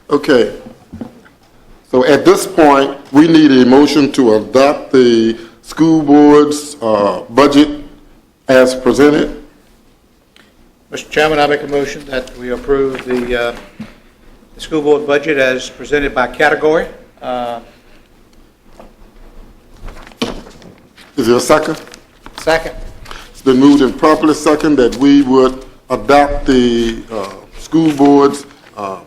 Okay. So at this point, we need a motion to adopt the school board's budget as presented. Mr. Chairman, I make a motion that we approve the school board budget as presented by category. Is there a second? Second. It's been moved and properly second that we would adopt the school board's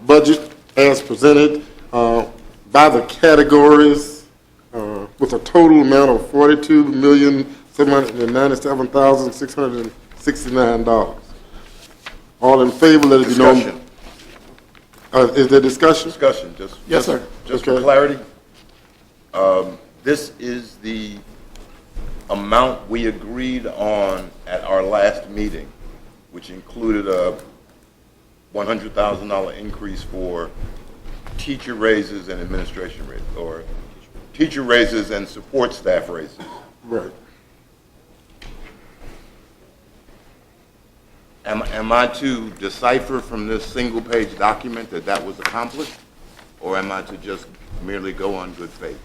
budget as presented by the categories with a total amount of $42,797,669. All in favor, let it be known. Discussion. Is there discussion? Discussion, Yes, sir. Just Okay. for clarity, this is the amount we agreed on at our last meeting, which included a $100,000 increase for teacher raises and administration raises, or teacher raises and support staff raises. Right. Am I to decipher from this single-page document that that was accomplished, or am I to just merely go on good faith?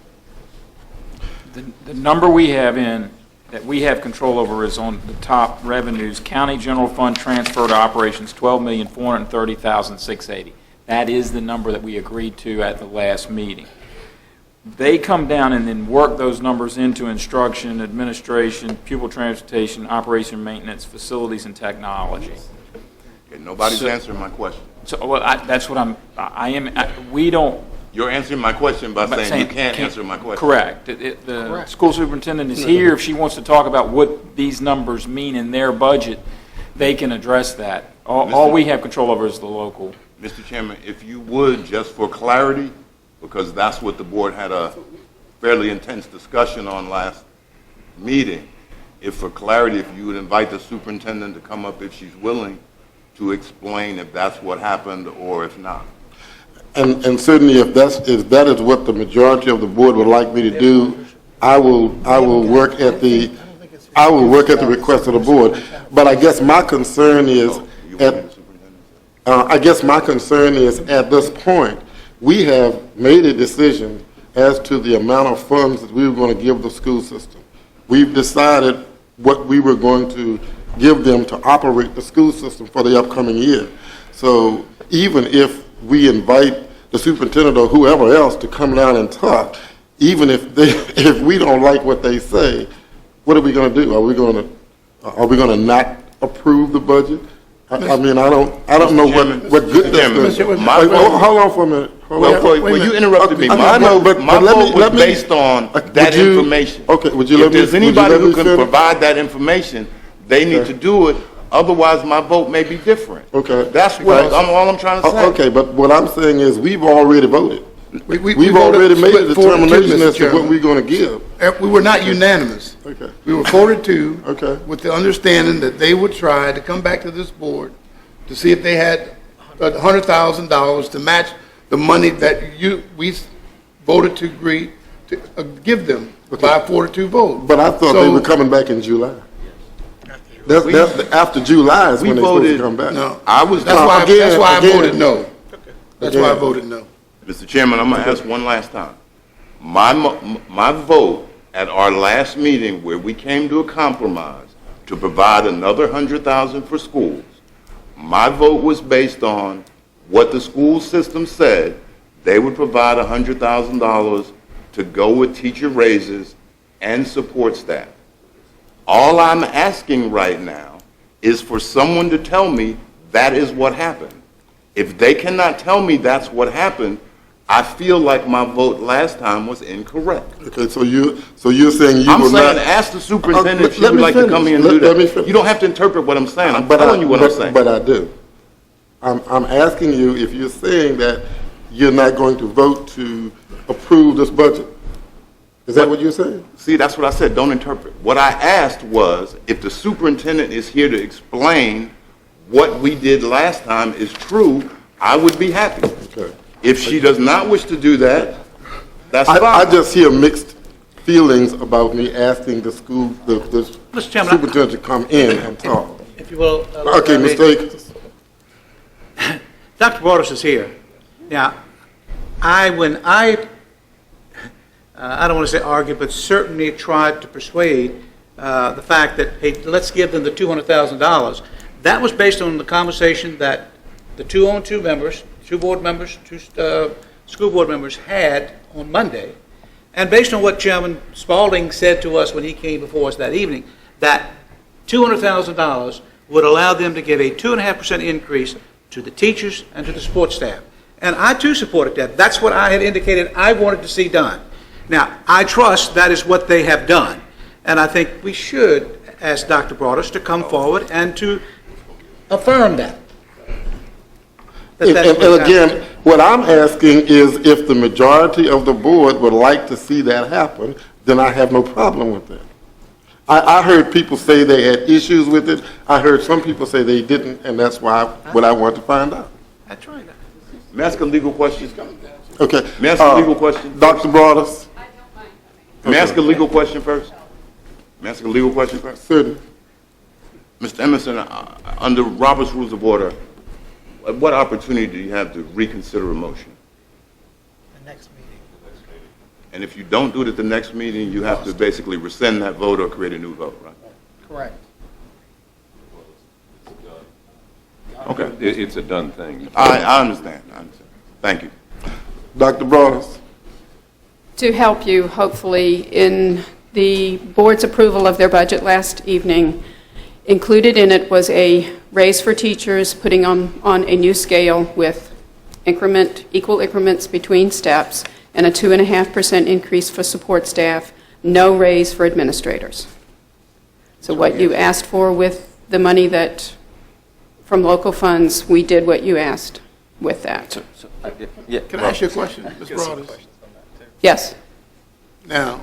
The number we have in, that we have control over is on the top revenues, county general fund transfer to operations, $12,430,680. That is the number that we agreed to at the last meeting. They come down and then work those numbers into instruction, administration, pupil transportation, operation maintenance, facilities, and technology. Okay, nobody's answering my question. So, well, that's what we don't. You're answering my question by saying you can't answer my question. Correct. The school superintendent is here. If she wants to talk about what these numbers mean in their budget, they can address that. All we have control over is the local. Mr. Chairman, if you would, just for clarity, because that's what the board had a fairly intense discussion on last meeting, if for clarity, if you would invite the superintendent to come up if she's willing to explain if that's what happened or if not. And certainly, if that is what the majority of the board would like me to do, I will work at the request of the board. But I guess my concern is at this point, we have made a decision as to the amount of funds that we were going to give the school system. We've decided what we were going to give them to operate the school system for the upcoming year. So even if we invite the superintendent or whoever else to come down and talk, even if we don't like what they say, what are we going to do? Are we going to not approve the budget? I mean, I don't know what good that's going to. Hold on for a minute. Well, you interrupted me. My vote was based on that information. Okay, would you let me? If there's anybody who can provide that information, they need to do it. Otherwise, my vote may be different. Okay. That's what all I'm trying to say. Okay, but what I'm saying is we've already voted. We've already made a determination as to what we're going to give. We were not unanimous. Okay. We were 4-2. Okay. With the understanding that they would try to come back to this board to see if they had $100,000 to match the money that we voted to agree to give them by a 4-2 vote. But I thought they were coming back in July. That's after July is when they're supposed to come back. No, that's why I voted no. That's why I voted no. Mr. Chairman, I'm going to ask one last time. My vote at our last meeting where we came to a compromise to provide another $100,000 for schools, my vote was based on what the school system said. They would provide $100,000 to go with teacher raises and support staff. All I'm asking right now is for someone to tell me that is what happened. If they cannot tell me that's what happened, I feel like my vote last time was incorrect. Okay, so you're saying you I'm will saying not ask the superintendent if she would like to come in and do that. You don't have to interpret what I'm saying. I'm telling you what I'm saying. But I do. I'm asking you if you're saying that you're not going to vote to approve this budget. Is that what you're saying? See, that's what I said. Don't interpret. What I asked was if the superintendent is here to explain what we did last time is true, I would be happy. Okay. If she does not wish to do that, that's fine. I just hear mixed feelings about me asking the superintendent to come in and talk. If you will. Okay, Mr. Akins. Dr. Waters is here. Now, when I don't want to say argue, but certainly tried to persuade the fact that, hey, let's give them the $200,000. That was based on the conversation that the two members, two board members, two school board members had on Monday, and based on what Chairman Spalding said to us when he came before us that evening, that $200,000 would allow them to give a 2.5% increase to the teachers and to the support staff. And I too supported that. That's what I had indicated I wanted to see done. Now, I trust that is what they have done. And I think we should ask Dr. Broadus to come forward and to affirm that. And again, what I'm asking is if the majority of the board would like to see that happen, then I have no problem with that. I heard people say they had issues with it. I heard some people say they didn't, and that's what I want to find out. That's right. May I ask a legal question? Okay. May I ask a legal question? Dr. Broadus? May I ask a legal question first? May I ask a legal question first? Certainly. Mr. Emerson, under Robert's Rules of Order, what opportunity do you have to reconsider a motion? The next meeting. And if you don't do it at the next meeting, you have to basically rescind that vote or create a new vote, right? Correct. Okay. It's a done thing. I understand. I understand. Thank you. Dr. Broadus? To help you, hopefully, in the board's approval of their budget last evening, included in it was a raise for teachers, putting on a new scale with equal increments between steps, and a 2.5% increase for support staff, no raise for administrators. So what you asked for with the money from local funds, we did what you asked with that. Can I ask you a question, Ms. Broadus? Yes. Now,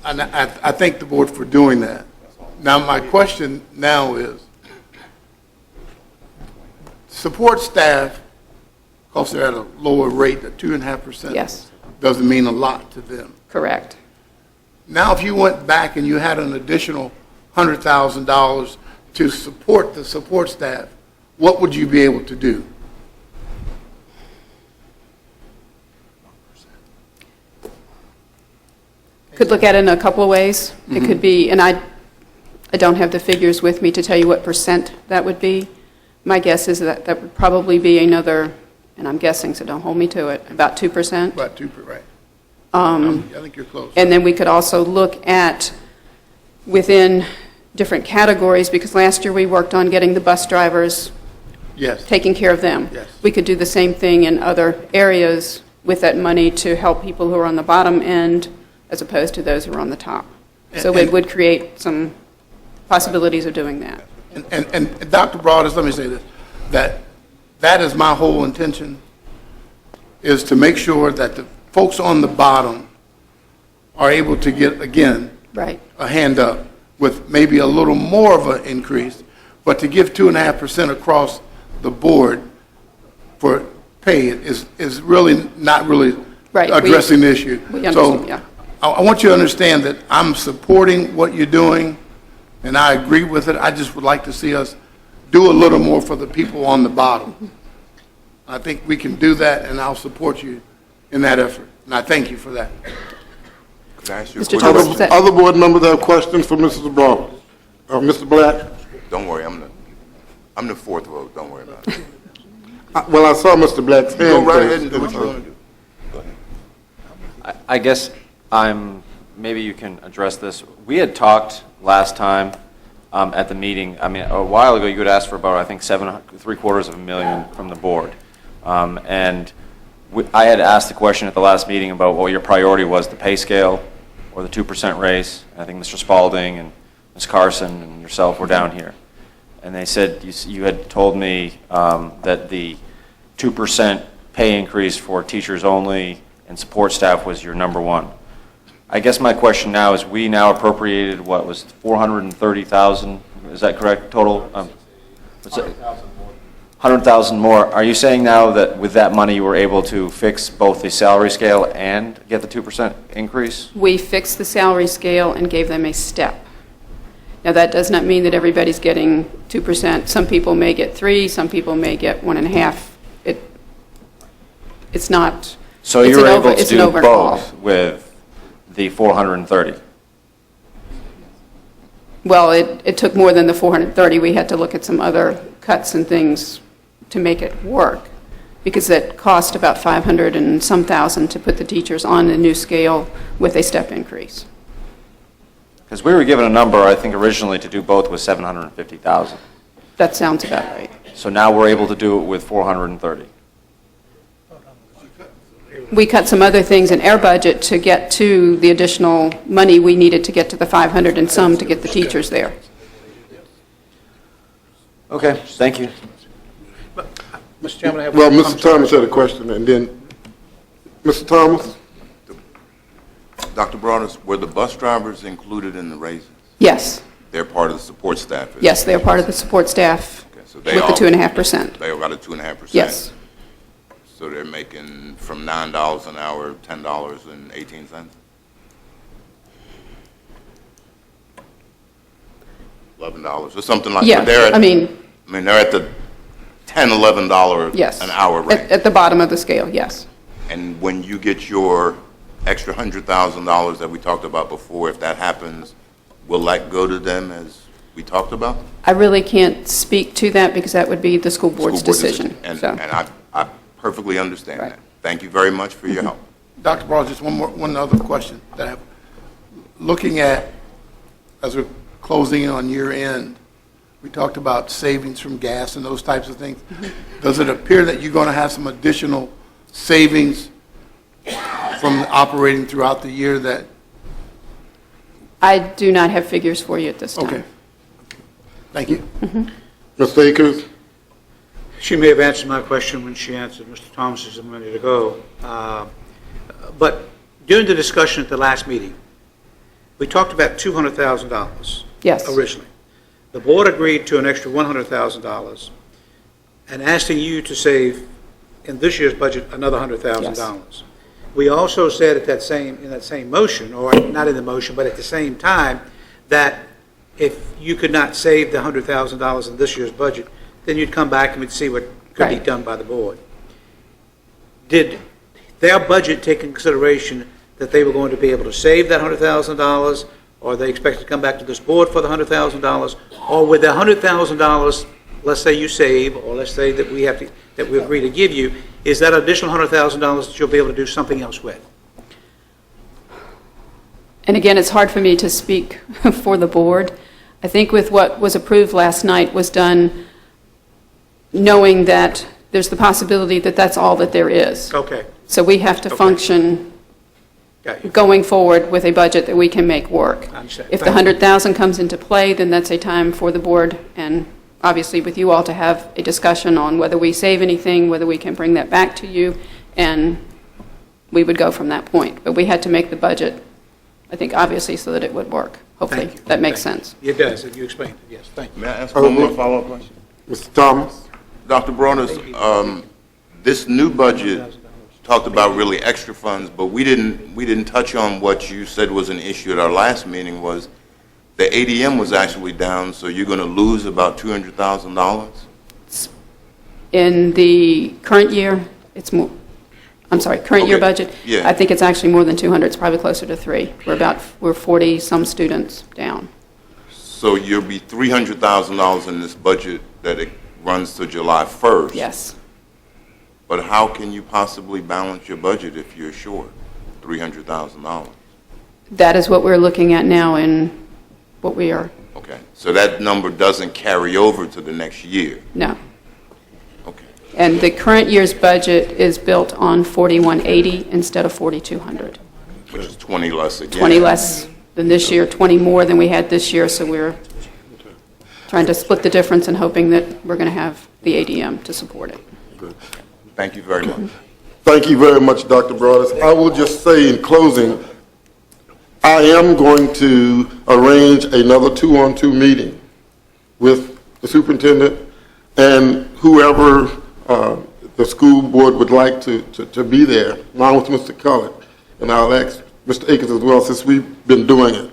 I thank the board for doing that. Now, my question now is, support staff, because they're at a lower rate, at 2.5%. Yes. Doesn't mean a lot to them. Correct. Now, if you went back and you had an additional $100,000 to support the support staff, what would you be able to do? Could look at it in a couple of ways. It could be, and I don't have the figures with me to tell you what percent that would be. My guess is that would probably be another, and I'm guessing, so don't hold me to it, about 2%. About 2%, right? I think you're close. And then we could also look at within different categories, because last year we worked on getting the bus drivers, Yes. taking care of them. Yes. We could do the same thing in other areas with that money to help people who are on the bottom end as opposed to those who are on the top. So it would create some possibilities of doing that. And Dr. Broadus, let me say this, that is my whole intention, is to make sure that the folks on the bottom are able to get, again, Right. a hand up with maybe a little more of an increase, but to give 2.5% across the board for pay is really not really Right. addressing the issue. We understand, yeah. I want you to understand that I'm supporting what you're doing, and I agree with it. I just would like to see us do a little more for the people on the bottom. I think we can do that, and I'll support you in that effort. And I thank you for that. Could I ask you a Mr. question? Thomas, is that- Other board members have questions for Mrs. Broadus? Mr. Black? Don't worry, I'm the fourth vote. Don't worry about it. Well, I saw Mr. Black's hand. Go right first. ahead and do what you want to do. I guess maybe you can address this. We had talked last time at the meeting, I mean, a while ago, you had asked for about, I think, $750,000 from the board. And I had asked the question at the last meeting about what your priority was, the pay scale or the 2% raise. I think Mr. Spalding and Ms. Carson and yourself were down here. And they said, you had told me that the 2% pay increase for teachers only and support staff was your number one. I guess my question now is, we now appropriated, what was $430,000, is that correct, total? What's it? $100,000 more. Are you saying now that with that money you were able to fix both the salary scale and get the 2% increase? We fixed the salary scale and gave them a step. Now, that does not mean that everybody's getting 2%. Some people may get 3, some people may get 1.5. It's not So It's you're an able to it's an do overhaul. both with the 430? Well, it took more than the 430. We had to look at some other cuts and things to make it work, because it cost about 500 and some thousand to put the teachers on the new scale with a step increase. Because we were given a number, I think originally to do both was 750,000. That sounds about right. So now we're able to do it with 430. We cut some other things in our budget to get to the additional money we needed to get to the 500 and some to get the teachers there. Okay, thank you. Mr. Chairman, I have... Well, I'm Mr. sorry. Thomas had a question, and then, Mr. Thomas? Dr. Broadus, were the bus drivers included in the raises? Yes, They're part of the support staff? is it? yes, they're part of the support staff Okay, so with they the all- 2.5%. They got a 2.5%? Yes, So they're making from $9 an hour, $10.18? $11 or something like that. yeah, They're at- I mean, they're at the $10, $11 yes. an hour range. At the bottom of the scale, yes. And when you get your extra $100,000 that we talked about before, if that happens, will that go to them as we talked about? I really can't speak to that because that would be the school board's School board decision. And So, I perfectly understand Right. that. Thank you very much for your help. Dr. Brown, just one other question that I have. Looking at, as we're closing in on year end, we talked about savings from gas and those types of things. Does it appear that you're going to have some additional savings from operating throughout the year that, I do not have figures for you at this time. okay. Thank you. Mr. Akers? She may have answered my question when she answered Mr. Thomas's a minute ago. But during the discussion at the last meeting, we talked about $200,000. Yes. Originally. The board agreed to an extra $100,000 and asking you to save in this year's budget another $100,000. We also said in that same motion, or not in the motion, but at the same time, that if you could not save the $100,000 in this year's budget, then you'd come back and we'd see what could be Right. done by the board. Did their budget take into consideration that they were going to be able to save that $100,000, or they expected to come back to this board for the $100,000, or with the $100,000, let's say you save, or let's say that we agree to give you, is that additional $100,000 that you'll be able to do something else with? And again, it's hard for me to speak for the board. I think with what was approved last night was done knowing that there's the possibility that that's all that there is. Okay, So we have to Okay. function got you. going forward with a budget that we can make work. I understand. If the Thank you. 100,000 comes into play, then that's a time for the board and obviously with you all to have a discussion on whether we save anything, whether we can bring that back to you, and we would go from that point. But we had to make the budget, I think, obviously, so that it would work. Hopefully, Thank you. that makes Thank you. sense. It does, and you explained it, yes, thank you. May I ask one more follow-up question? Mr. Thomas? Dr. Broadus, this new budget talked about really extra funds, but we didn't touch on what you said was an issue at our last meeting, was the ADM was actually down, so you're going to lose about $200,000? In the current year, it's more, I'm sorry, current year Okay. budget? Yeah. I think it's actually more than 200, it's probably closer to 3. We're 40-some students down. So you'll be $300,000 in this budget that it runs to July 1st? Yes. But how can you possibly balance your budget if you're short $300,000? That is what we're looking at now and what we are, Okay, so that number doesn't carry over to the next year? no. Okay. And the current year's budget is built on 4180 instead of 4200. Which is 20 less again? 20 less than this year, 20 more than we had this year, so we're trying to split the difference and hoping that we're going to have the ADM to support it. Thank you very much. Thank you very much, Dr. Broadus. I will just say in closing, I am going to arrange another 2-on-2 meeting with the superintendent and whoever the school board would like to be there, along with Mr. Cullett. And I'll ask Mr. Akers as well, since we've been doing it.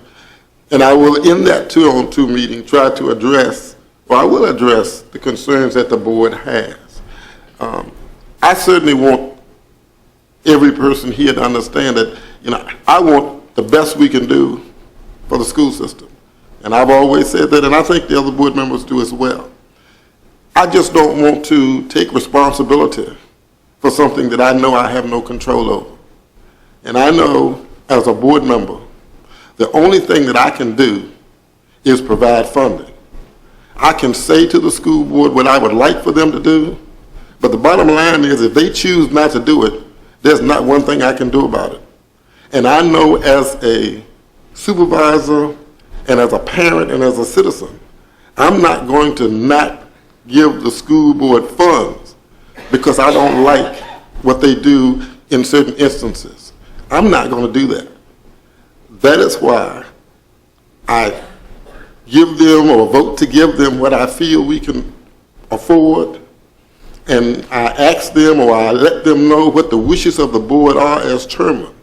And I will, in that 2-on-2 meeting, try to address, or I will address the concerns that the board has. I certainly want every person here to understand that, I want the best we can do for the school system. And I've always said that, and I think the other board members do as well. I just don't want to take responsibility for something that I know I have no control over. And I know, as a board member, the only thing that I can do is provide funding. I can say to the school board what I would like for them to do, but the bottom line is if they choose not to do it, there's not one thing I can do about it. And I know as a supervisor and as a parent and as a citizen, I'm not going to not give the school board funds because I don't like what they do in certain instances. I'm not going to do that. That is why I give them or vote to give them what I feel we can afford, and I ask them or I let them know what the wishes of the board are as chairman.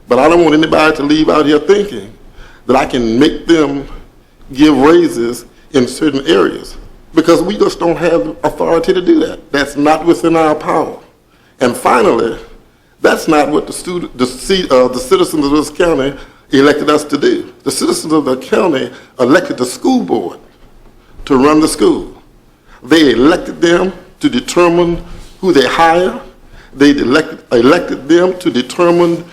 But I don't want anybody to leave out here thinking that I can make them give raises in certain areas, because we just don't have authority to do that. That's not within our power. And finally, that's not what the citizens of this county elected us to do. The citizens of the county elected the school board to run the school. They elected them to determine who they hire. They elected them to determine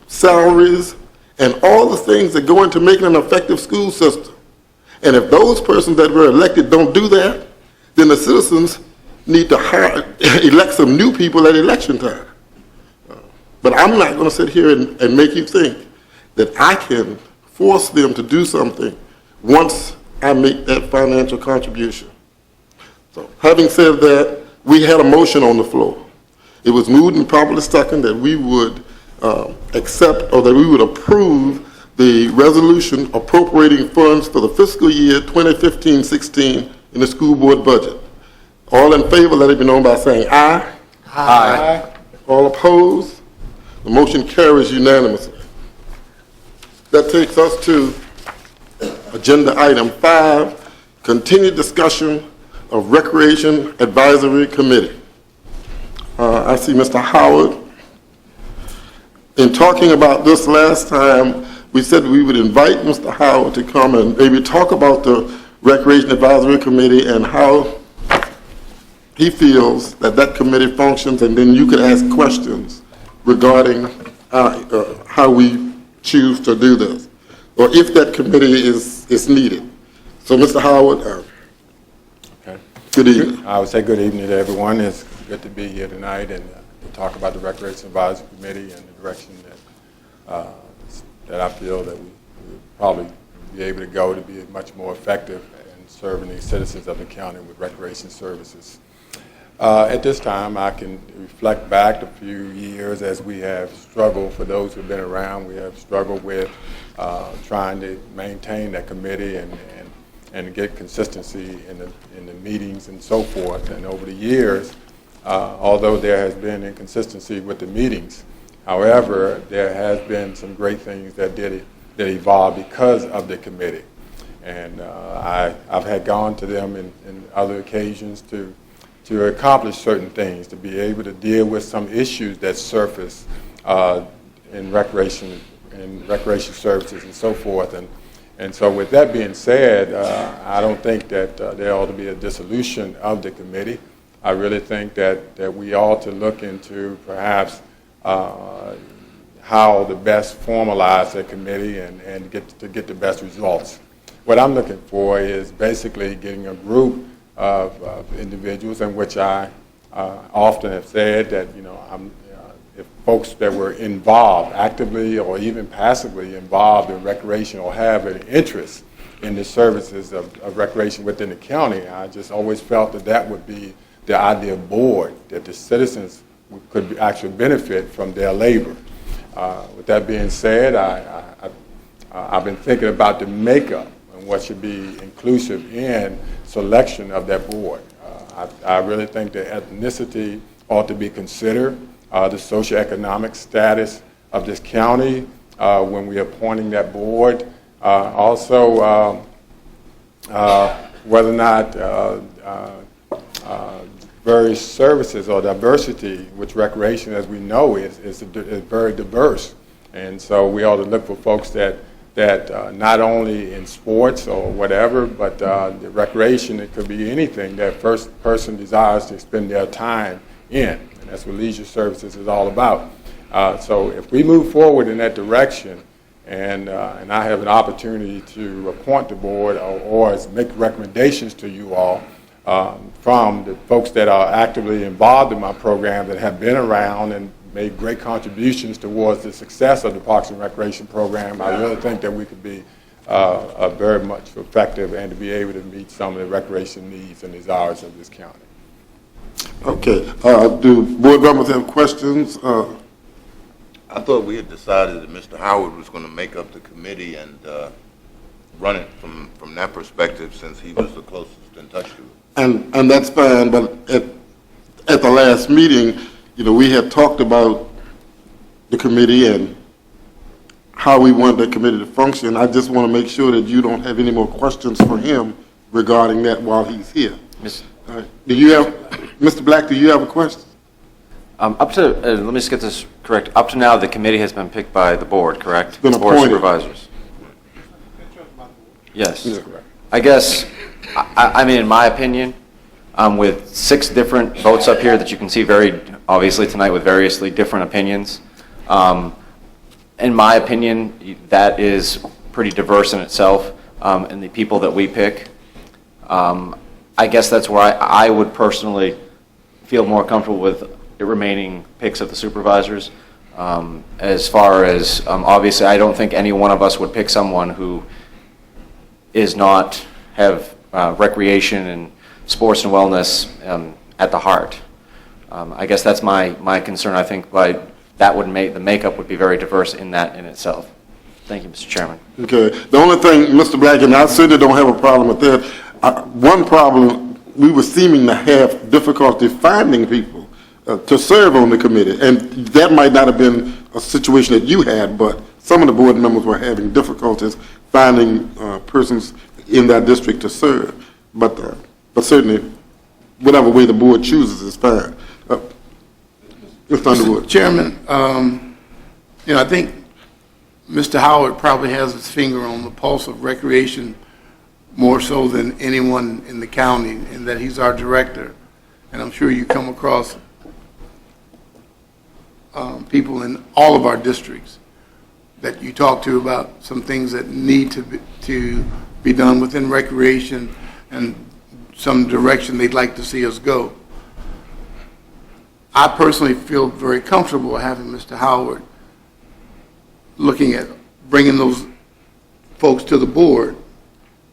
salaries and all the things that go into making an effective school system. And if those persons that were elected don't do that, then the citizens need to elect some new people at election time. But I'm not going to sit here and make you think that I can force them to do something once I make that financial contribution. So having said that, we had a motion on the floor. It was moved and properly seconded that we would accept or that we would approve the resolution appropriating funds for the fiscal year 2015-16 in the school board budget. All in favor, let it be known by saying aye. Aye. All opposed? The motion carries unanimously. That takes us to agenda item 5, continued discussion of Recreation Advisory Committee. I see Mr. Howard. In talking about this last time, we said we would invite Mr. Howard to come and maybe talk about the Recreation Advisory Committee and how he feels that that committee functions, and then you could ask questions regarding how we choose to do this, or if that committee is needed. So, Mr. Howard, okay. Good evening. I would say good evening to everyone. It's good to be here tonight and to talk about the Recreation Advisory Committee and the direction that I feel that we will probably be able to go to be much more effective in serving the citizens of the county with recreation services. At this time, I can reflect back a few years as we have struggled. For those who have been around, we have struggled with trying to maintain that committee and get consistency in the meetings and so forth. And over the years, although there has been inconsistency with the meetings, however, there has been some great things that evolved because of the committee. And I've had gone to them in other occasions to accomplish certain things, to be able to deal with some issues that surface in recreation services and so forth. And so with that being said, I don't think that there ought to be a dissolution of the committee. I really think that we ought to look into perhaps how to best formalize that committee and get the best results. What I'm looking for is basically getting a group of individuals, in which I often have said that, if folks that were involved, actively or even passively involved in recreation or have an interest in the services of recreation within the county, I just always felt that would be the ideal board, that the citizens could actually benefit from their labor. With that being said, I've been thinking about the makeup and what should be inclusive in selection of that board. I really think that ethnicity ought to be considered, the socioeconomic status of this county when we're appointing that board. Also, whether or not various services or diversity, which recreation, as we know, is very diverse. And so we ought to look for folks that not only in sports or whatever, but the recreation, it could be anything that first person desires to spend their time in. And that's what leisure services is all about. So if we move forward in that direction, and I have an opportunity to appoint the board or make recommendations to you all from the folks that are actively involved in my program, that have been around and made great contributions towards the success of the Parks and Recreation program, I really think that we could be very much effective and to be able to meet some of the recreation needs and desires of this county. Okay, do board members have questions? I thought we had decided that Mr. Howard was going to make up the committee and run it from that perspective, since he was the closest in touch to it. And that's fine, but at the last meeting, we had talked about the committee and how we want the committee to function. I just want to make sure that you don't have any more questions for him regarding that while he's here. All right. Mr. Black, do you have a question? Let me just get this correct. Up to now, the committee has been picked by the board, correct? It's been The Board of appointed. Supervisors. Yes. Yeah. I guess, I mean, in my opinion, with 6 different votes up here that you can see very obviously tonight with variously different opinions, in my opinion, that is pretty diverse in itself, in the people that we pick. I guess that's where I would personally feel more comfortable with the remaining picks of the supervisors. As far as, obviously, I don't think any one of us would pick someone who is not have recreation and sports and wellness at the heart. I guess that's my concern. I think that would make the makeup would be very diverse in that in itself. Thank you, Mr. Chairman. Okay. The only thing, Mr. Black, and I certainly don't have a problem with that. One problem, we were seeming to have difficulty finding people to serve on the committee, and that might not have been a situation that you had, but some of the board members were having difficulties finding persons in that district to serve. But certainly, whatever way the board chooses is fine. Mr. Underwood. Chairman, I think Mr. Howard probably has his finger on the pulse of recreation more so than anyone in the county, in that he's our director. And I'm sure you come across people in all of our districts that you talk to about some things that need to be done within recreation and some direction they'd like to see us go. I personally feel very comfortable having Mr. Howard looking at bringing those folks to the board,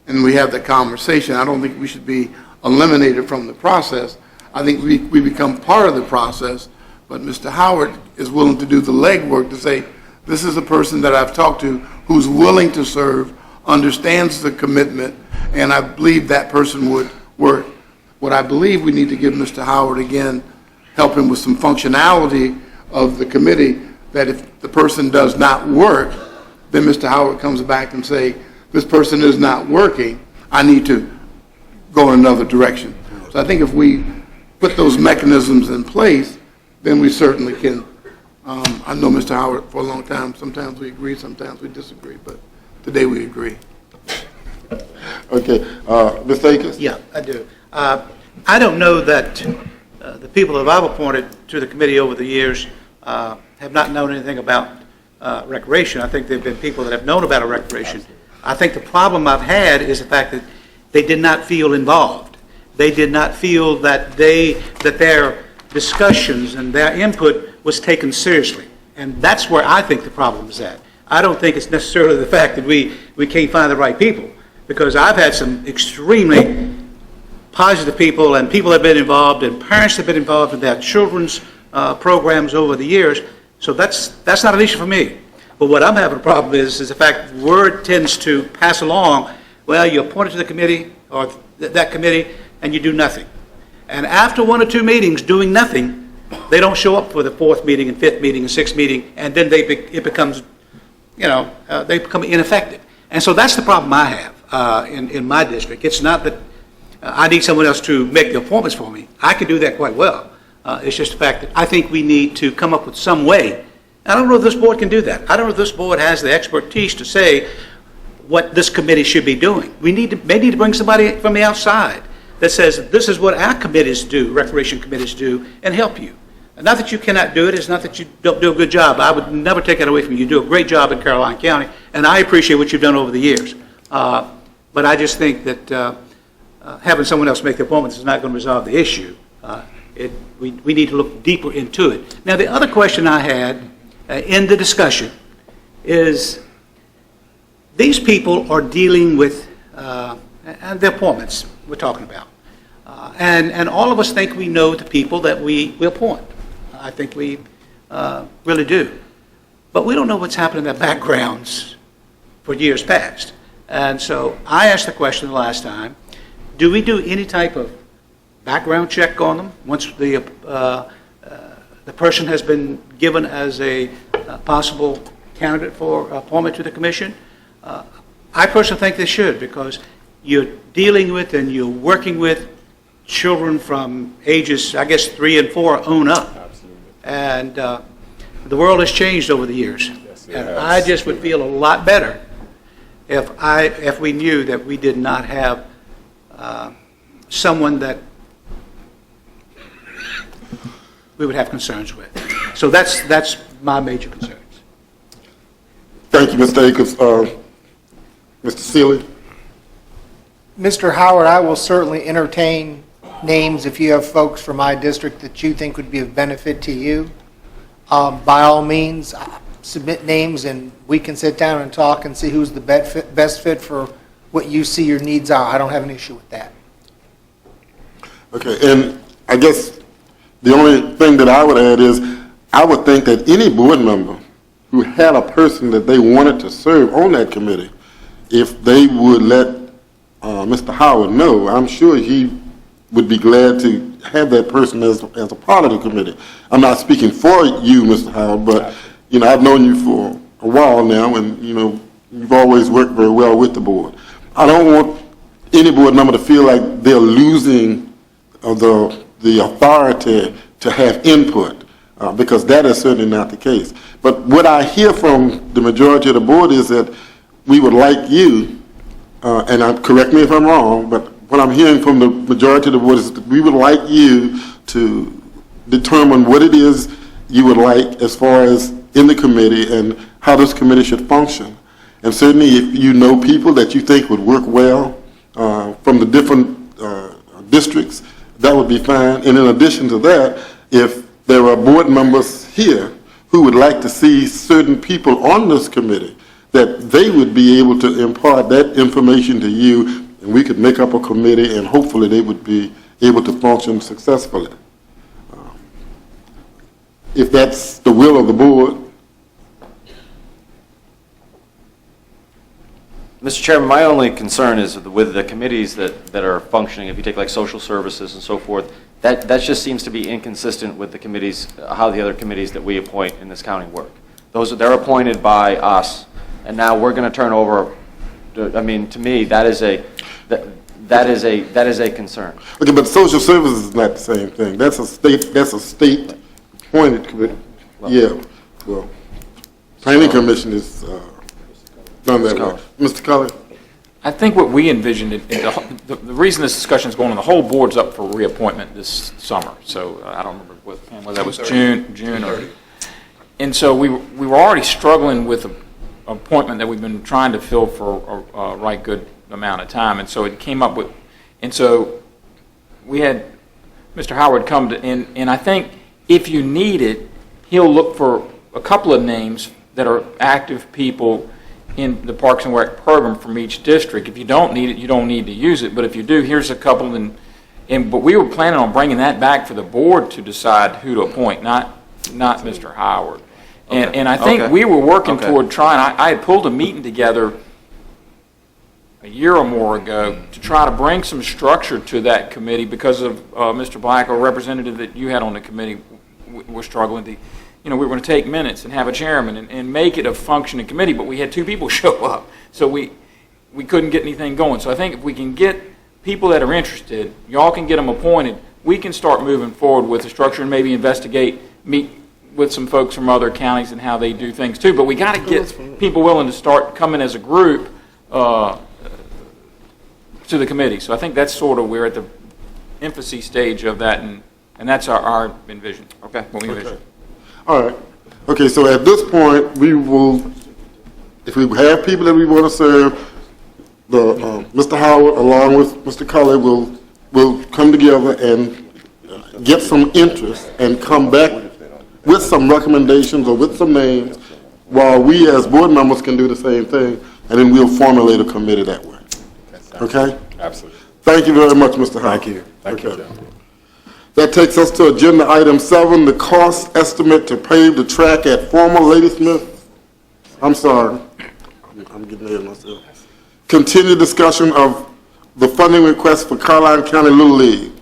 and we have that conversation. I don't think we should be eliminated from the process. I think we become part of the process, but Mr. Howard is willing to do the legwork to say, this is a person that I've talked to who's willing to serve, understands the commitment, and I believe that person would work. What I believe we need to give Mr. Howard, again, help him with some functionality of the committee, that if the person does not work, then Mr. Howard comes back and say, this person is not working, I need to go in another direction. So I think if we put those mechanisms in place, then we certainly can. I know Mr. Howard for a long time. Sometimes we agree, sometimes we disagree, but today we agree. Okay. Ms. Akers? Yeah, I do. I don't know that the people that I've appointed to the committee over the years have not known anything about recreation. I think there have been people that have known about recreation. I think the problem I've had is the fact that they did not feel involved. They did not feel that their discussions and their input was taken seriously. And that's where I think the problem is at. I don't think it's necessarily the fact that we can't find the right people, because I've had some extremely positive people and people that have been involved and parents that have been involved in their children's programs over the years. So that's not an issue for me. But what I'm having a problem is the fact that word tends to pass along, well, you're appointed to the committee or that committee and you do nothing. And after 1 or 2 meetings doing nothing, they don't show up for the 4th meeting and 5th meeting and 6th meeting, and then it becomes, they become ineffective. And so that's the problem I have in my district. It's not that I need someone else to make the appointments for me. I can do that quite well. It's just the fact that I think we need to come up with some way. I don't know if this board can do that. I don't know if this board has the expertise to say what this committee should be doing. We may need to bring somebody from the outside that says, this is what our committees do, recreation committees do, and help you. Not that you cannot do it, it's not that you don't do a good job. I would never take that away from you. You do a great job in Caroline County, and I appreciate what you've done over the years. But I just think that having someone else make the appointments is not going to resolve the issue. We need to look deeper into it. Now, the other question I had in the discussion is, these people are dealing with the appointments we're talking about. And all of us think we know the people that we appoint. I think we really do. But we don't know what's happened in their backgrounds for years past. And so I asked the question the last time, do we do any type of background check on them once the person has been given as a possible candidate for appointment to the commission? I personally think they should, because you're dealing with and you're working with children from ages, I guess, 3 and 4 on up. Absolutely. And the world has changed over the years. Yes, it And has. I just would feel a lot better if we knew that we did not have someone that we would have concerns with. So that's my major concerns. Thank you, Mr. Akers. Mr. Seeley? Mr. Howard, I will certainly entertain names if you have folks from my district that you think would be of benefit to you. By all means, submit names and we can sit down and talk and see who's the best fit for what you see your needs are. I don't have an issue with that. Okay, and I guess the only thing that I would add is, I would think that any board member who had a person that they wanted to serve on that committee, if they would let Mr. Howard know, I'm sure he would be glad to have that person as a part of the committee. I'm not speaking for you, Mr. Howard, but, I've known you for a while now, and, you've always worked very well with the board. I don't want any board member to feel like they're losing the authority to have input, because that is certainly not the case. But what I hear from the majority of the board is that we would like you, and correct me if I'm wrong, but what I'm hearing from the majority of the board is that we would like you to determine what it is you would like as far as in the committee and how this committee should function. And certainly if you know people that you think would work well from the different districts, that would be fine. And in addition to that, if there are board members here who would like to see certain people on this committee, that they would be able to impart that information to you, and we could make up a committee, and hopefully they would be able to function successfully. If that's the will of the board. Mr. Chairman, my only concern is with the committees that are functioning, if you take like social services and so forth, that just seems to be inconsistent with the committees, how the other committees that we appoint in this county work. They're appointed by us, and now we're going to turn over, to me, that is a concern. Okay, but social services is not the same thing. That's a state appointed committee. Well, planning commission is done that way. Mr. Cully? I think what we envisioned, the reason this discussion is going on, the whole board's up for reappointment this summer. So I don't remember whether that was June or. And so we were already struggling with an appointment that we've been trying to fill for a right good amount of time. And so it came up with, and so we had Mr. Howard come to, and I think if you need it, he'll look for a couple of names that are active people in the Parks and Rec program from each district. If you don't need it, you don't need to use it. But if you do, here's a couple. But we were planning on bringing that back for the board to decide who to appoint, not Mr. Howard. And I think we were working toward trying. I had pulled a meeting together a year or more ago to try to bring some structure to that committee because of Mr. Black, a representative that you had on the committee, was struggling to. We were going to take minutes and have a chairman and make it a functioning committee, but we had 2 people show up, so we couldn't get anything going. So I think if we can get people that are interested, y'all can get them appointed. We can start moving forward with the structure and maybe meet with some folks from other counties and how they do things too. But we got to get people willing to start coming as a group to the committee. So I think that's sort of, we're at the infancy stage of that, and that's our envision. Okay. What we envision. All right. Okay, so at this point, we will, if we have people that we want to serve, Mr. Howard along with Mr. Cully will come together and get some interest and come back with some recommendations or with some names, while we as board members can do the same thing, and then we'll formulate a committee that way. Okay? Absolutely. Thank you very much, Mr. Howard. Thank you. Thank you, Okay. John. That takes us to agenda item 7, the cost estimate to pave the track at former Ladysmith. I'm sorry. I'm getting ahead of myself. Continued discussion of the funding request for Caroline County Little League.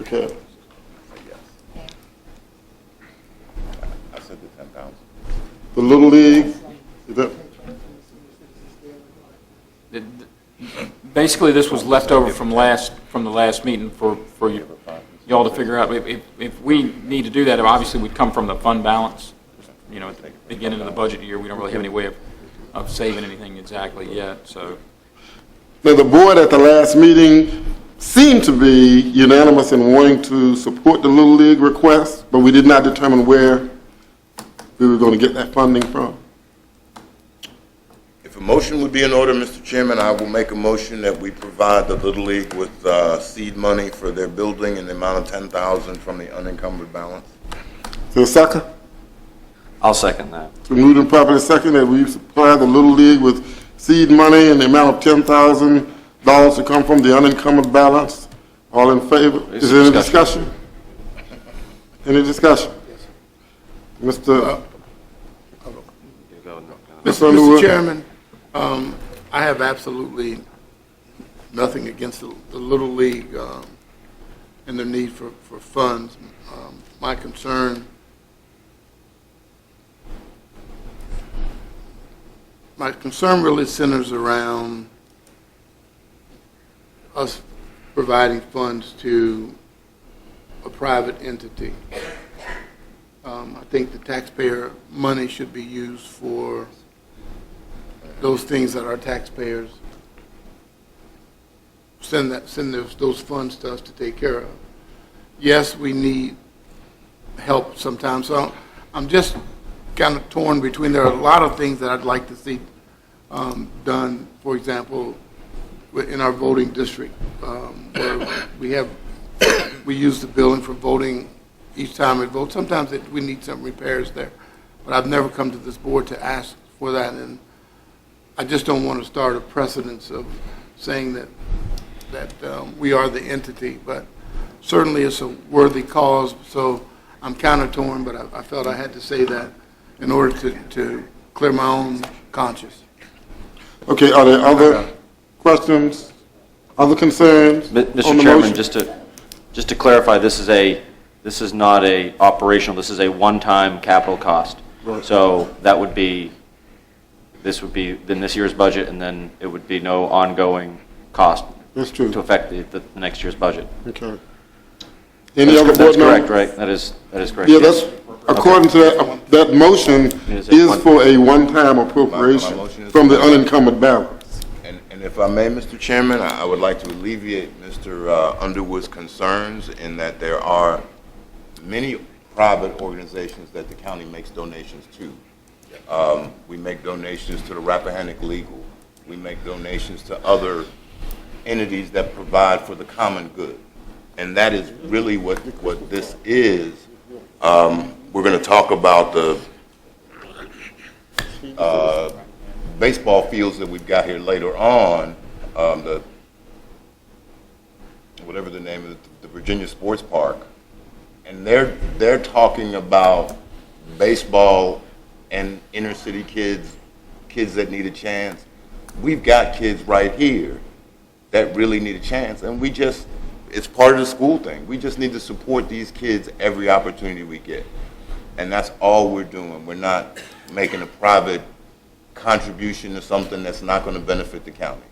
Okay. I said the 10,000. The Little League, is that, Basically, this was left over from the last meeting for y'all to figure out. If we need to do that, obviously we'd come from the fund balance. You know, at the beginning of the budget year, we don't really have any way of saving anything exactly yet, so. now the board at the last meeting seemed to be unanimous in wanting to support the Little League request, but we did not determine where we were going to get that funding from. If a motion would be in order, Mr. Chairman, I will make a motion that we provide the Little League with seed money for their building in the amount of 10,000 from the unencumbered balance. Is there a second? I'll second that. It's been moved and properly second that we supply the Little League with seed money in the amount of $10,000 to come from the unencumbered balance. All in favor? Is there any discussion? Any discussion? Mr. Mr. Underwood? Mr. Chairman, I have absolutely nothing against the Little League and their need for funds. My concern really centers around us providing funds to a private entity. I think the taxpayer money should be used for those things that our taxpayers send those funds to us to take care of. Yes, we need help sometimes, so I'm just kind of torn between, there are a lot of things that I'd like to see done, for example, in our voting district, where we use the building for voting each time we vote. Sometimes we need some repairs there, but I've never come to this board to ask for that, and I just don't want to start a precedence of saying that we are the entity, but certainly it's a worthy cause, so I'm kind of torn, but I felt I had to say that in order to clear my own conscience. Okay, are there other questions, other concerns on Mr. the Chairman, motion? just to clarify, this is not a operational, this is a one-time capital cost. Right. So that would be, this would be in this year's budget, and then it would be no ongoing cost That's true. to affect the next year's budget. Okay. Any other board That's members? correct, right? That is correct. Yeah, yes. that's, according to that motion is for a one-time appropriation My motion is from the for- unencumbered balance. And if I may, Mr. Chairman, I would like to alleviate Mr. Underwood's concerns in that there are many private organizations that the county makes donations to. We make donations to the Rappahannock Legal. We make donations to other entities that provide for the common good. And that is really what this is. We're going to talk about the baseball fields that we've got here later on, whatever the name of the Virginia Sports Park. And they're talking about baseball and inner city kids that need a chance. We've got kids right here that really need a chance, and it's part of the school thing. We just need to support these kids every opportunity we get. And that's all we're doing. We're not making a private contribution to something that's not going to benefit the county.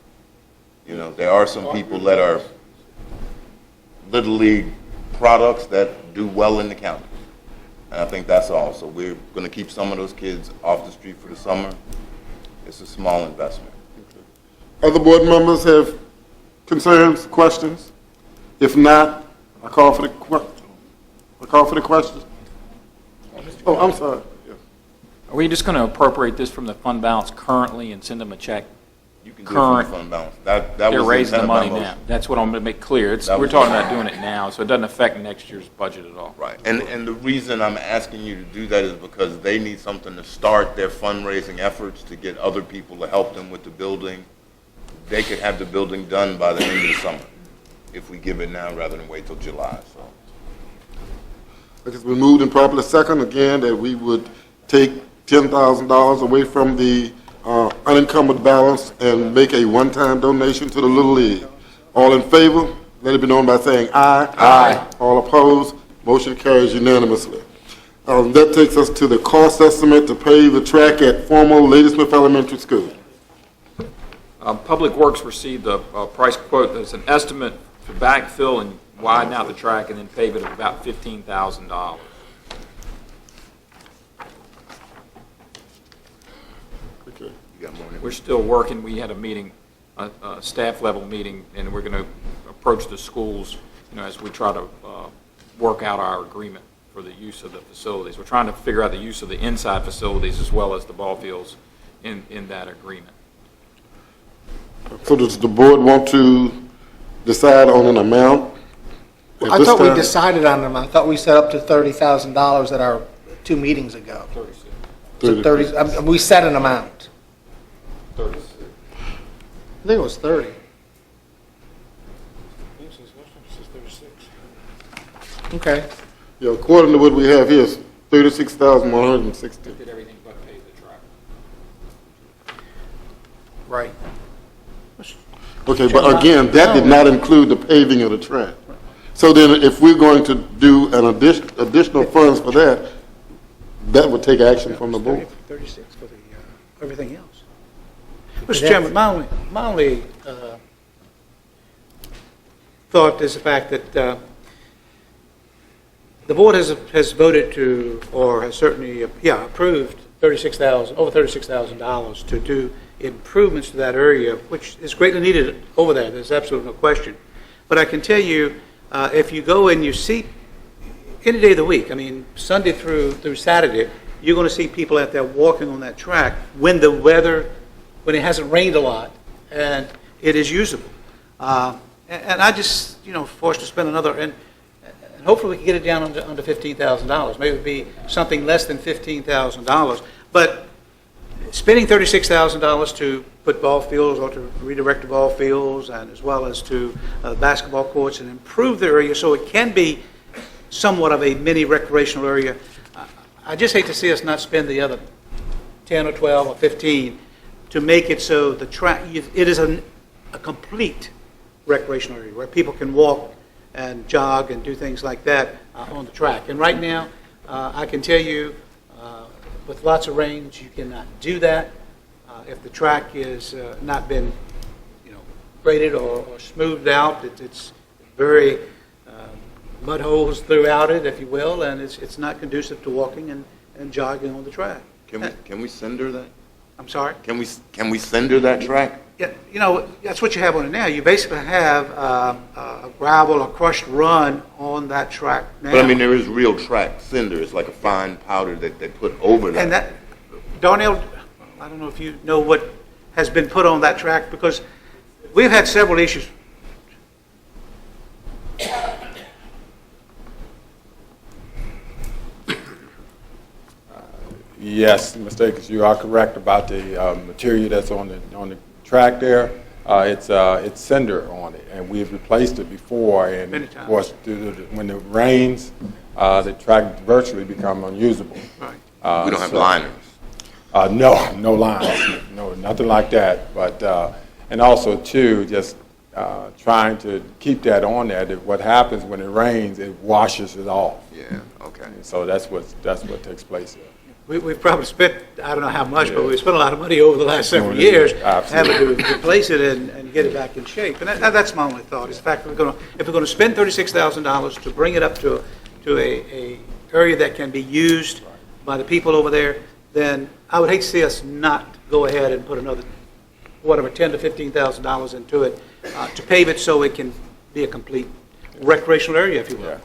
You know, there are some people that are Little League products that do well in the county. And I think that's all. So we're going to keep some of those kids off the street for the summer. It's a small investment. Other board members have concerns, questions? If not, I call for the question. Oh, I'm sorry. Yeah. Are we just going to appropriate this from the fund balance currently and send them a check? You can do it from the fund balance. That was They're raising the intent of my money motion. now. That's what I'm going to make clear. That We're was talking the- about doing it now, so it doesn't affect next year's budget at all. Right. And the reason I'm asking you to do that is because they need something to start their fundraising efforts to get other people to help them with the building. They could have the building done by the end of the summer if we give it now rather than wait till July. So It's been moved and properly second again that we would take $10,000 away from the unencumbered balance and make a one-time donation to the Little League. All in favor, let it be known by saying aye. Aye. All opposed, motion carries unanimously. That takes us to the cost estimate to pave the track at former Ladysmith Elementary School. Public Works received a price quote that's an estimate to backfill and widen out the track and then pave it of about $15,000. Okay. you got more? We're still working. We had a meeting, a staff level meeting, and we're going to approach the schools, as we try to work out our agreement for the use of the facilities. We're trying to figure out the use of the inside facilities as well as the ball fields in that agreement. So does the board want to decide on an amount? at I this thought we time? decided on them. I thought we set up to $30,000 at our 2 meetings ago. So 30, we set an amount. 36. I think it was 30. Okay. Yeah, according to what we have here, it's $36,160. Did everything but pave the track. Right. Okay, but again, that did not include the paving of the track. So then if we're going to do an additional funds for that, that would take action from the board. 36 for the, everything else. Mr. Chairman, my only thought is the fact that the board has voted to, or has certainly, approved over $36,000 to do improvements to that area, which is greatly needed over there. There's absolutely no question. But I can tell you, if you go and you see any day of the week, I mean, Sunday through Saturday, you're going to see people out there walking on that track when it hasn't rained a lot, and it is usable. And I just, forced to spend another, and hopefully we can get it down under $15,000. Maybe it would be something less than $15,000. But spending $36,000 to put ball fields or to redirect the ball fields, and as well as to basketball courts, and improve the area so it can be somewhat of a mini recreational area. I just hate to see us not spend the other 10 or 12 or 15 to make it so the track, it is a complete recreational area where people can walk and jog and do things like that on the track. And right now, I can tell you, with lots of rains, you cannot do that. If the track is not been, graded or smoothed out, it's very mud holes throughout it, if you will, and it's not conducive to walking and jogging on the track. Can we send her that? I'm sorry? Can we send her that track? Yeah, that's what you have on it now. You basically have a gravel or crushed run on that track now. But I mean, there is real track cinder. It's like a fine powder that they put over that. And that, Darnell, I don't know if you know what has been put on that track, because we've had several issues. Yes, Mr. Akers, you are correct about the material that's on the track there. It's cinder on it, and we've replaced it before. And Many of times. course, when it rains, the track virtually become unusable. Right. We don't have liners. No lines, no, nothing like that. But and also too, just trying to keep that on there. That what happens when it rains, it washes it off. Yeah, okay. And so that's what takes place there. We've probably spent, I don't know how much, but we've spent a lot of money over the last several years having to replace it and get it back in shape. And that's my only thought, is the fact that if we're going to spend $36,000 to bring it up to a area that can be used by the people over there, then I would hate to see us not go ahead and put another, whatever, $10,000 to $15,000 into it to pave it so it can be a complete recreational area, if you will.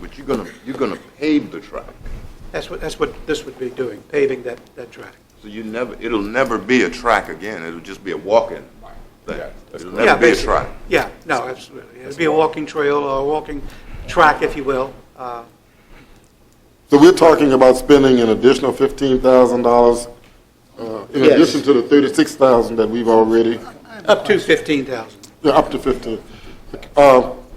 But you're gonna pave the track. That's what this would be doing, paving that track. So it'll never be a track again. It'll just be a walk-in thing. Yeah, It'll Yeah, never be a basically. track. Yeah, no, absolutely. It'd be a walking trail or a walking track, if you will. So we're talking about spending an additional $15,000 in Yes. addition to the $36,000 that we've already, Up to 15,000. yeah, up to 15.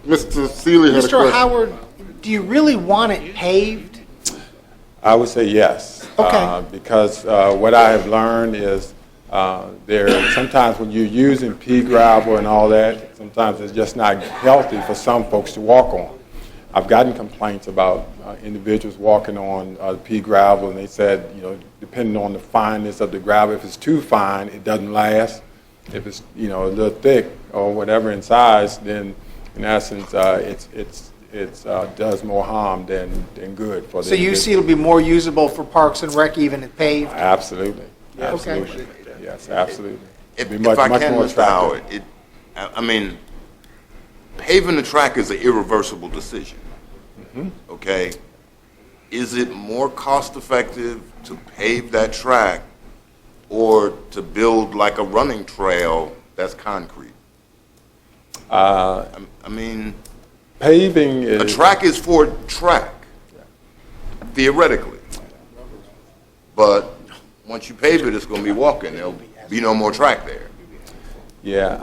Mr. Seeley had a Mr. question. Howard, do you really want it paved? I would say yes. Okay. Because what I have learned is sometimes when you're using pea gravel and all that, sometimes it's just not healthy for some folks to walk on. I've gotten complaints about individuals walking on pea gravel, and they said, depending on the fineness of the gravel, if it's too fine, it doesn't last. If it's, a little thick or whatever in size, then in essence, it does more harm than good for the So you see it'll be more usable for Parks and Rec even if paved? Absolutely. Yeah, Absolutely. Yes, absolutely. If Be much I more can, Mr. attractive. Howard, paving the track is an irreversible decision. Okay? Is it more cost-effective to pave that track or to build like a running trail that's concrete? Paving is... A track is for track, theoretically. But once you pave it, it's going to be walking. There'll be no more track there. Yeah,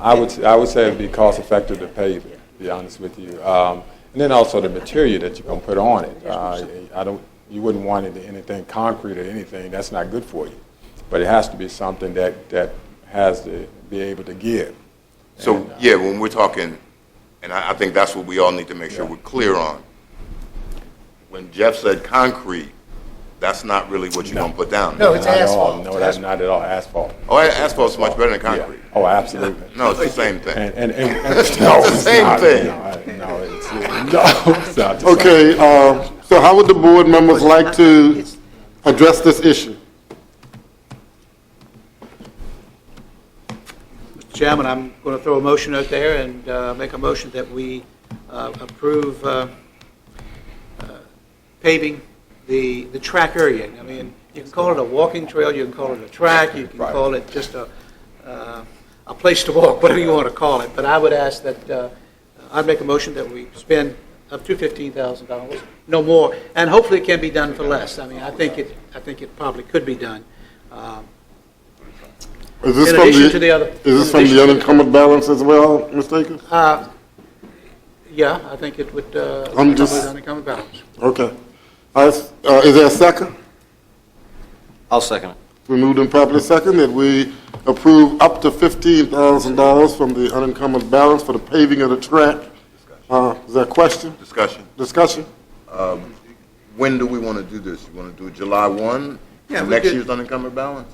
I would say it'd be cost-effective to pave it, to be honest with you. And then also the material that you're going to put on it. You wouldn't want it to anything concrete or anything. That's not good for you. But it has to be something that has to be able to give. So, And, when we're talking, and I think that's what we all need to make sure we're clear on. When Jeff said concrete, that's not really what you're going to put down. No, it's not at all. asphalt. No, that's not at all. Asphalt. Oh, asphalt's much better than concrete. Yeah. Oh, absolutely. No, it's the same thing. And no, It's the same not. thing. No, it's not the same. Okay, so how would the board members like to address this issue? Mr. Chairman, I'm going to throw a motion out there and make a motion that we approve paving the track area. I mean, you can call it a walking trail, you can call it a track, you can Right. call it just a place to walk, whatever you want to call it. But I would ask that, I'd make a motion that we spend up to $15,000, no more, and hopefully it can be done for less. I mean, I think it probably could be done. Is this In from addition to the other- Is this from the unencumbered balance as well, Mr. Akins? Yeah, I think it would, I'm just- unencumbered balance. Okay. Is there a second? I'll second it. We moved in properly second that we approve up to $15,000 from the unencumbered balance for the paving of the track. Is there a question? Discussion? When do we want to do this? You want to do it July 1? Yeah, we Next could- year's unencumbered balance?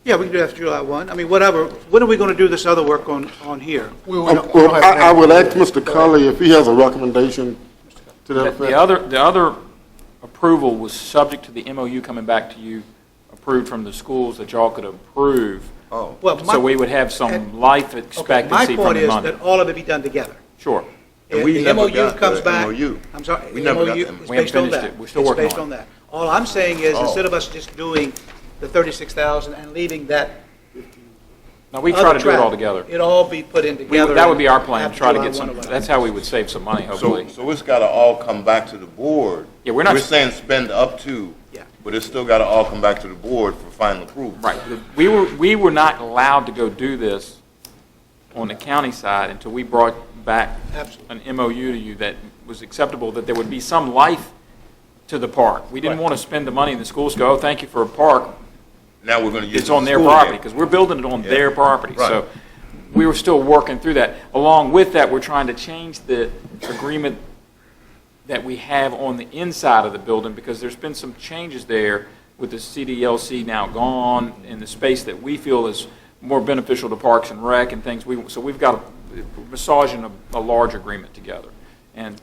Yeah, we can do that for July 1. I mean, whatever. When are we going to do this other work on here? Well, I would ask Mr. Cully if he has a recommendation to that effect. The other approval was subject to the MOU coming back to you, approved from the schools that y'all could approve. Oh. Well, So we would have some life Okay, expectancy my from point the is money. that all of it be done together. Sure. And If we the never MOU got comes the back. MOU. I'm sorry. We the never got MOU the MOU. is We haven't based on finished that. it. We're still It's working based on on that. All I'm saying is, Oh. instead of us just doing the 36,000 and leaving that Now, we try other to do it all track, together. it all be put in together. That would be our and plan, after try to July get 1 some, or whatever. that's how we would save some money, hopefully. So it's got to all come back to the board. Yeah, we're not- We're saying spend up to, Yeah. but it's still got to all come back to the board for final approval. Right. We were not allowed to go do this on the county side until we brought back Absolutely. an MOU to you that was acceptable, that there would be some life to the park. We didn't Right. want to spend the money and the schools go, oh, thank you for a park. Now we're going to use It's on their school property, again. because we're building it on Yeah. their property. Right. So we were still working through that. Along with that, we're trying to change the agreement that we have on the inside of the building, because there's been some changes there with the CDLC now gone, in the space that we feel is more beneficial to Parks and Rec and things. So we've got to massaging a large agreement together. And